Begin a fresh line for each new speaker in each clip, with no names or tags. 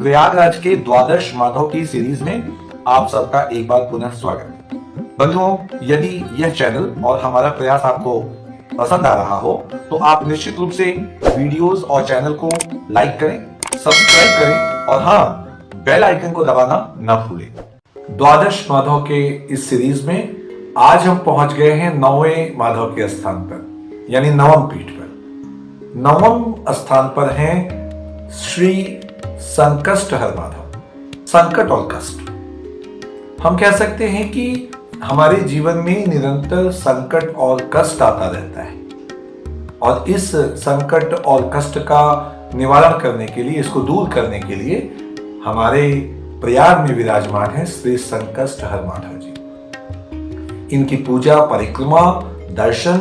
प्रयागराज के द्वादश माधव की सीरीज में आप सबका एक बार पुनः स्वागत। बंधुओं, यदि यह चैनल और हमारा प्रयास आपको पसंद आ रहा हो तो आप निश्चित रूप से वीडियोस और चैनल को लाइक करें, सब्सक्राइब करें और हाँ, बेल आइकन को दबाना न भूलें। द्वादश माधव के इस सीरीज में आज हम पहुंच गए हैं नौवें माधव के स्थान पर, यानी नवम पीठ पर। नवम स्थान पर हैं श्री संकष्टहर माधव। संकट और कष्ट, हम कह सकते हैं कि हमारे जीवन में निरंतर संकट और कष्ट आता रहता है और इस संकट और कष्ट का निवारण करने के लिए, इसको दूर करने के लिए हमारे प्रयाग में विराजमान है श्री संकष्टहर माधव जी। इनकी पूजा, परिक्रमा, दर्शन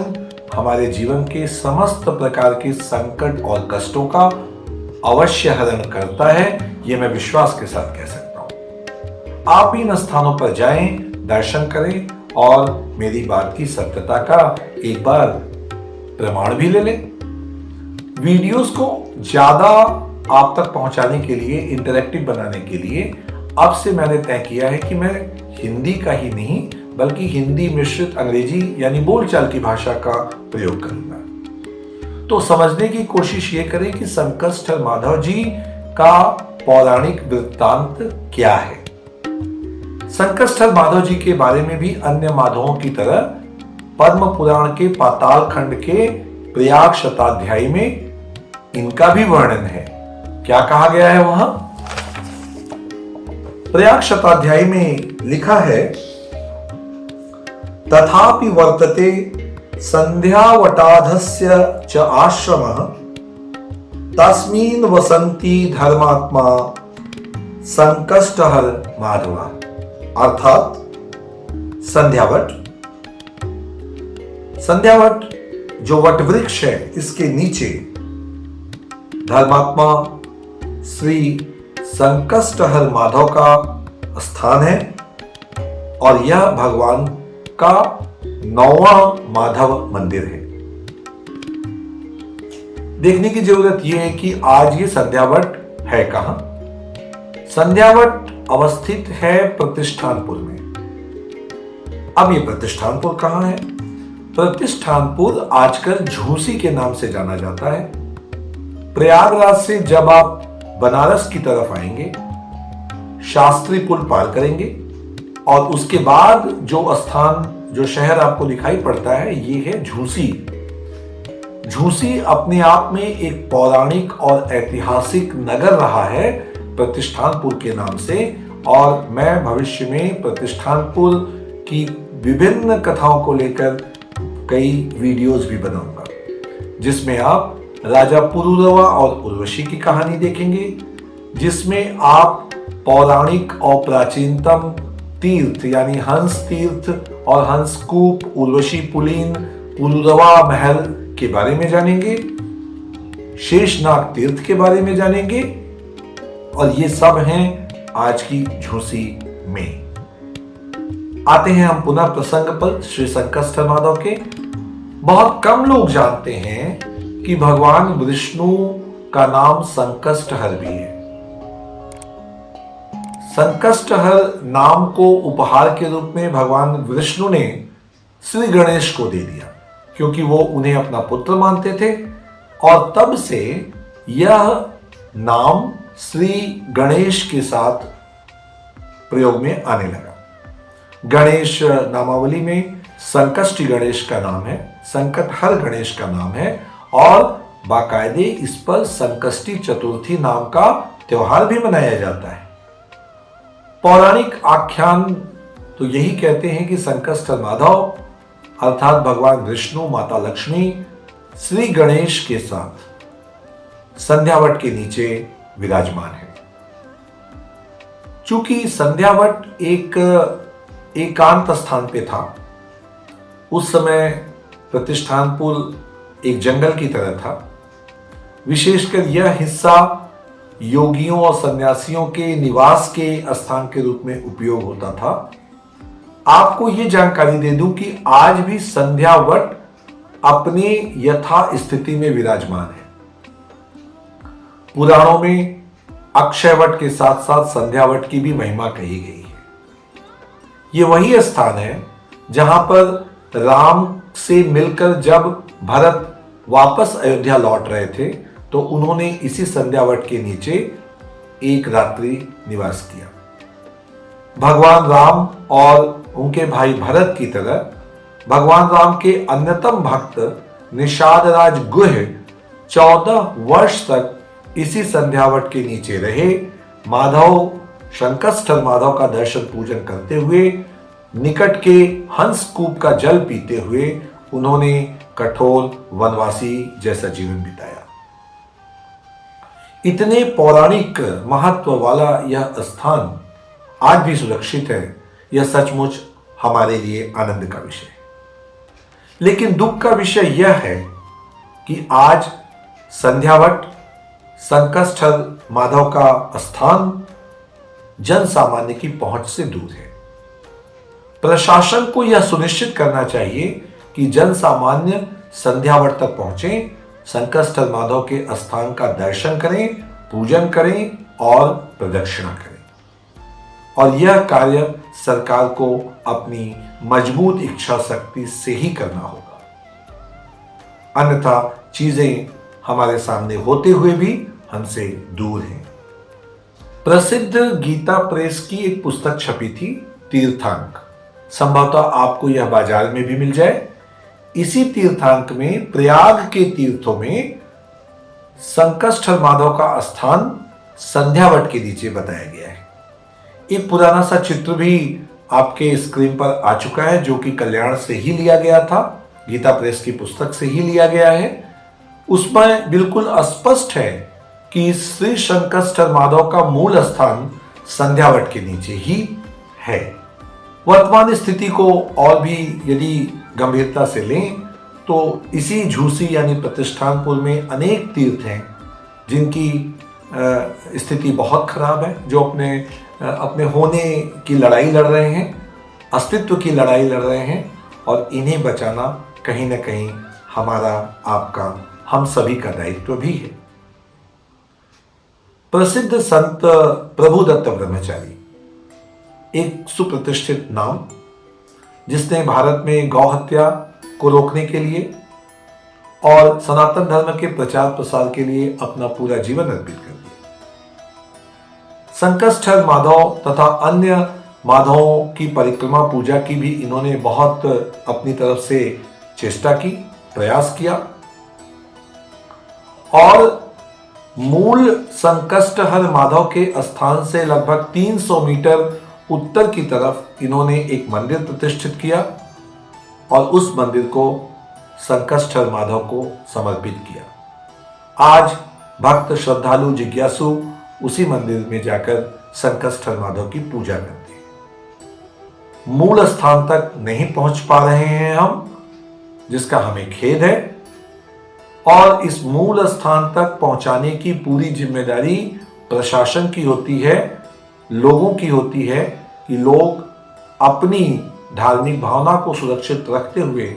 हमारे जीवन के समस्त प्रकार के संकट और कष्टों का अवश्य हरण करता है, यह मैं विश्वास के साथ कह सकता हूं। आप इन स्थानों पर जाएं, दर्शन करें और मेरी बात की सत्यता का एक बार प्रमाण भी ले लें। वीडियोस को ज्यादा आप तक पहुंचाने के लिए, इंटरैक्टिव बनाने के लिए अब से मैंने तय किया है कि मैं हिंदी का ही नहीं बल्कि हिंदी मिश्रित अंग्रेजी यानी बोलचाल की भाषा का प्रयोग करूंगा। तो समझने की कोशिश ये करें कि संकष्टहर माधव जी का पौराणिक वृत्तांत क्या है। संकष्टहर माधव जी के बारे में भी अन्य माधवों की तरह पद्म पुराण के पाताल खंड के प्रयाग शताध्यायी में इनका भी वर्णन है। क्या कहा गया है वहां? प्रयाग शताध्यायी में लिखा है, तथापि वर्तते संध्यावटाधस्य च आश्रमः तस्मिन् वसन्ति धर्मात्मा संकष्टहर माधवा। अर्थात संध्यावट जो वट वृक्ष है, इसके नीचे धर्मात्मा श्री संकष्टहर माधव का स्थान है और यह भगवान का 9वां माधव मंदिर है। देखने की जरूरत यह है कि आज ये संध्यावट है कहां? संध्यावट अवस्थित है प्रतिष्ठानपुर में। अब ये प्रतिष्ठानपुर कहां है? प्रतिष्ठानपुर आजकल झूसी के नाम से जाना जाता है। प्रयागराज से जब आप बनारस की तरफ आएंगे, शास्त्री पुल पार करेंगे और उसके बाद जो शहर आपको दिखाई पड़ता है, ये है झूसी। झूसी अपने आप में एक पौराणिक और ऐतिहासिक नगर रहा है प्रतिष्ठानपुर के नाम से, और मैं भविष्य में प्रतिष्ठानपुर की विभिन्न कथाओं को लेकर कई वीडियोस भी बनाऊंगा, जिसमें आप राजा पुरुरवा और उर्वशी की कहानी देखेंगे, जिसमें आप पौराणिक और प्राचीनतम तीर्थ यानी हंस तीर्थ और हंसकूप, उर्वशी पुलीन, पुरुरवा महल के बारे में जानेंगे, शेषनाग तीर्थ के बारे में जानेंगे, और ये सब हैं आज की झूसी में। आते हैं हम पुनः प्रसंग पर श्री संकष्टहर माधव के। बहुत कम लोग जानते हैं कि भगवान विष्णु का नाम संकष्टहर भी है। संकष्टहर नाम को उपहार के रूप में भगवान विष्णु ने श्री गणेश को दे दिया, क्योंकि वो उन्हें अपना पुत्र मानते थे, और तब से यह नाम श्री गणेश के साथ प्रयोग में आने लगा। गणेश नामावली में संकष्टी गणेश का नाम है, संकटहर गणेश का नाम है, और बाकायदे इस पर संकष्टी चतुर्थी नाम का त्योहार भी मनाया जाता है। पौराणिक आख्यान तो यही कहते हैं कि संकष्टहर माधव अर्थात भगवान विष्णु, माता लक्ष्मी श्री गणेश के साथ संध्यावट के नीचे विराजमान है। चूंकि संध्यावट एक एकांत स्थान पे था, उस समय प्रतिष्ठानपुर एक जंगल की तरह था। विशेषकर यह हिस्सा योगियों और सन्यासियों के निवास के स्थान के रूप में उपयोग होता था। आपको यह जानकारी दे दूं कि आज भी संध्यावट अपने यथा स्थिति में विराजमान है। पुराणों में अक्षयवट के साथ साथ संध्यावट की भी महिमा कही गई है। ये वही स्थान है जहां पर राम से मिलकर जब भरत वापस अयोध्या लौट रहे थे तो उन्होंने इसी संध्यावट के नीचे एक रात्रि निवास किया। भगवान राम और उनके भाई भरत की तरह भगवान राम के अन्यतम भक्त निषाद राज गुह 14 वर्ष तक इसी संध्यावट के नीचे रहे। माधव शंकरस्थल माधव का दर्शन पूजन करते हुए, निकट के हंसकूप का जल पीते हुए उन्होंने कठोर वनवासी जैसा जीवन बिताया। इतने पौराणिक महत्व वाला यह स्थान आज भी सुरक्षित है, यह सचमुच हमारे लिए आनंद का विषय है। लेकिन दुख का विषय यह है कि आज संध्यावट संकटस्थल माधव का स्थान जन सामान्य की पहुंच से दूर है। प्रशासन को यह सुनिश्चित करना चाहिए कि जन सामान्य संध्यावट तक पहुंचे, संकटस्थल माधव के स्थान का दर्शन करें, पूजन करें और प्रदक्षिणा करें। और यह कार्य सरकार को अपनी मजबूत इच्छा शक्ति से ही करना होगा, अन्यथा चीजें हमारे सामने होते हुए भी हमसे दूर हैं। प्रसिद्ध गीता प्रेस की एक पुस्तक छपी थी, तीर्थांक। संभवतः आपको यह बाजार में भी मिल जाए। इसी तीर्थांक में प्रयाग के तीर्थों में संकटस्थल माधव का स्थान संध्यावट के नीचे बताया गया है। एक पुराना सा चित्र भी आपके स्क्रीन पर आ चुका है, जो कि कल्याण से ही लिया गया था, गीता प्रेस की पुस्तक से ही लिया गया है। उसमें बिल्कुल स्पष्ट है कि श्री संकटस्थल माधव का मूल स्थान संध्यावट के नीचे ही है। वर्तमान स्थिति को और भी यदि गंभीरता से लें तो इसी झूसी यानी प्रतिष्ठानपुर में अनेक तीर्थ हैं जिनकी स्थिति बहुत खराब है, जो अपने होने की लड़ाई लड़ रहे हैं, अस्तित्व की लड़ाई लड़ रहे हैं, और इन्हें बचाना कहीं ना कहीं हमारा, आपका, हम सभी का दायित्व भी है। प्रसिद्ध संत प्रभुदत्त ब्रह्मचारी, एक सुप्रतिष्ठित नाम, जिसने भारत में गौ हत्या को रोकने के लिए और सनातन धर्म के प्रचार प्रसार के लिए अपना पूरा जीवन अर्पित कर दिया। संकटस्थल माधव तथा अन्य माधवों की परिक्रमा पूजा की भी इन्होंने बहुत अपनी तरफ से चेष्टा की, प्रयास किया, और मूल संकटहर माधव के स्थान से लगभग 300 मीटर उत्तर की तरफ इन्होंने एक मंदिर प्रतिष्ठित किया और उस मंदिर को संकटहर माधव को समर्पित किया। आज भक्त श्रद्धालु जिज्ञासु उसी मंदिर में जाकर संकटहर माधव की पूजा करते हैं। मूल स्थान तक नहीं पहुंच पा रहे हैं हम, जिसका हमें खेद है, और इस मूल स्थान तक पहुंचाने की पूरी जिम्मेदारी प्रशासन की होती है, लोगों की होती है कि लोग अपनी धार्मिक भावना को सुरक्षित रखते हुए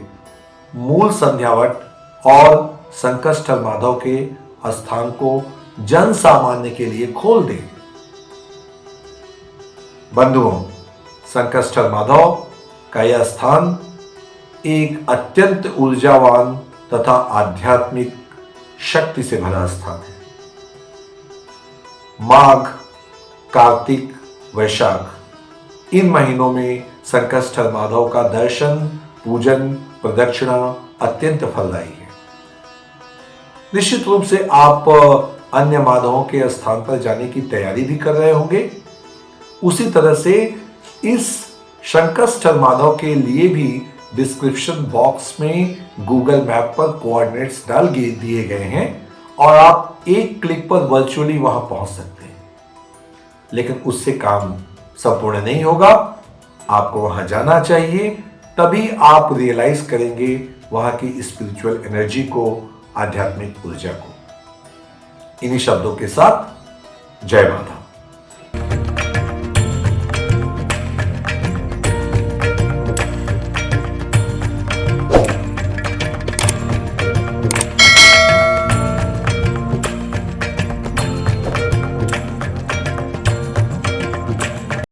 मूल संध्यावट और संकटस्थल माधव के स्थान को जन सामान्य के लिए खोल दें। बंधुओं, संकटस्थल माधव का यह स्थान एक अत्यंत ऊर्जावान तथा आध्यात्मिक शक्ति से भरा स्थान है। माघ, कार्तिक, वैशाख, इन महीनों में संकटस्थल माधव का दर्शन, पूजन, प्रदक्षिणा अत्यंत फलदायी है। निश्चित रूप से आप अन्य माधवों के स्थान पर जाने की तैयारी भी कर रहे होंगे। उसी तरह से इस संकटस्थल माधव के लिए भी डिस्क्रिप्शन बॉक्स में गूगल मैप पर कोऑर्डिनेट्स डाल दिए गए हैं और आप एक क्लिक पर वर्चुअली वहां पहुंच सकते हैं। लेकिन उससे काम संपूर्ण नहीं होगा, आपको वहां जाना चाहिए, तभी आप रियलाइज करेंगे वहां की स्पिरिचुअल एनर्जी को, आध्यात्मिक ऊर्जा को। इन्हीं शब्दों के साथ जय माता।